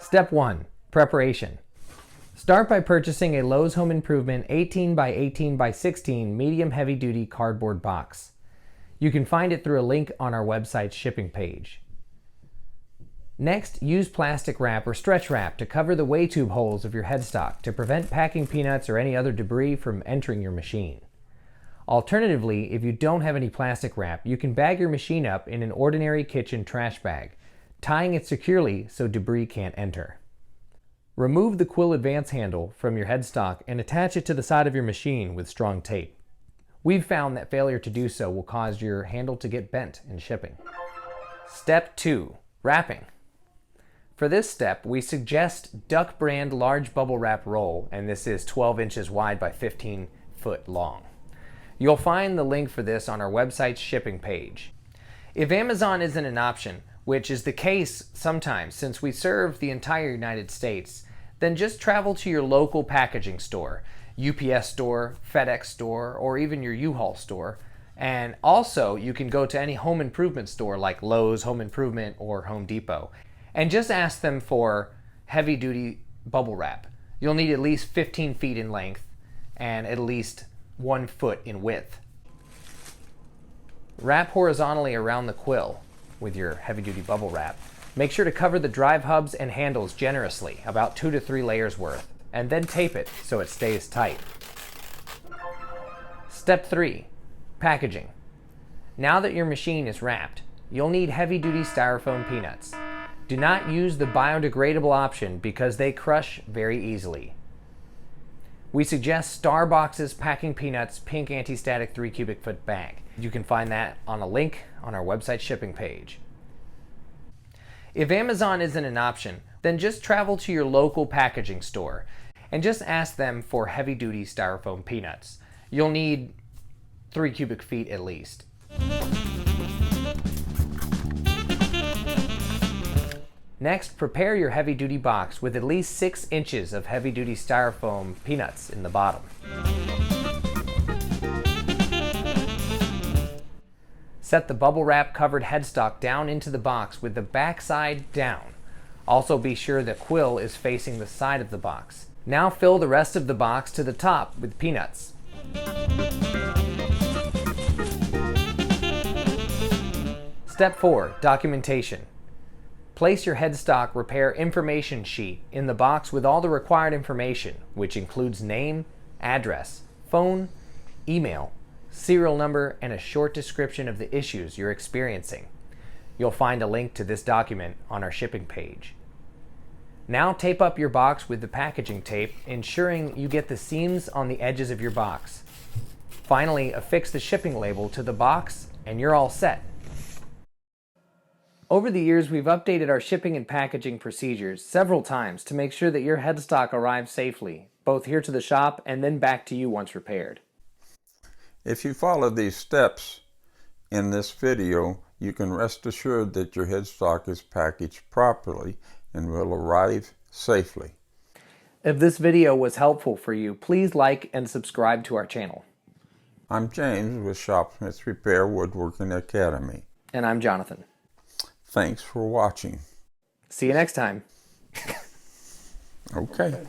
Step 1. Preparation. Start by purchasing a Lowe's Home Improvement 18 by 18 by 16 medium heavy duty cardboard box. You can find it through a link on our website's shipping page. Next, use plastic wrap or stretch wrap to cover the weigh tube holes of your headstock to prevent packing peanuts or any other debris from entering your machine. Alternatively, if you don't have any plastic wrap, you can bag your machine up in an ordinary kitchen trash bag, tying it securely so debris can't enter. Remove the quill advance handle from your headstock and attach it to the side of your machine with strong tape. We've found that failure to do so will cause your handle to get bent in shipping. Step 2. Wrapping. For this step, we suggest Duck brand large bubble wrap roll, and this is 12 inches wide by 15 foot long. You'll find the link for this on our website's shipping page. If Amazon isn't an option, which is the case sometimes since we serve the entire United States, then just travel to your local packaging store, UPS store, FedEx store, or even your U-Haul store. And also, you can go to any home improvement store like Lowe's Home Improvement or Home Depot and just ask them for heavy-duty bubble wrap. You'll need at least 15 feet in length and at least 1 foot in width. Wrap horizontally around the quill with your heavy-duty bubble wrap. Make sure to cover the drive hubs and handles generously, about 2 to 3 layers worth, and then tape it so it stays tight. Step 3. Packaging. Now that your machine is wrapped, you'll need heavy-duty styrofoam peanuts. Do not use the biodegradable option because they crush very easily. We suggest Starbox's Packing Peanuts Pink Anti-Static 3 cubic foot bag. You can find that on a link on our website shipping page. If Amazon isn't an option, then just travel to your local packaging store and just ask them for heavy-duty styrofoam peanuts. You'll need 3 cubic feet at least. Next, prepare your heavy-duty box with at least 6 inches of heavy-duty styrofoam peanuts in the bottom. Set the bubble wrap covered headstock down into the box with the back side down. Also be sure the quill is facing the side of the box. Now fill the rest of the box to the top with peanuts. Step 4. Documentation. Place your headstock repair information sheet in the box with all the required information, which includes name, address, phone, email, serial number, and a short description of the issues you're experiencing. You'll find a link to this document on our shipping page. Now tape up your box with the packaging tape, ensuring you get the seams on the edges of your box. Finally, affix the shipping label to the box and you're all set. Over the years, we've updated our shipping and packaging procedures several times to make sure that your headstock arrives safely, both here to the shop and then back to you once repaired. If you follow these steps in this video, you can rest assured that your headstock is packaged properly and will arrive safely. If this video was helpful for you, please like and subscribe to our channel. I'm James with Shopsmith Repair Woodworking Academy. And I'm Jonathan. Thanks for watching. See you next time. Okay.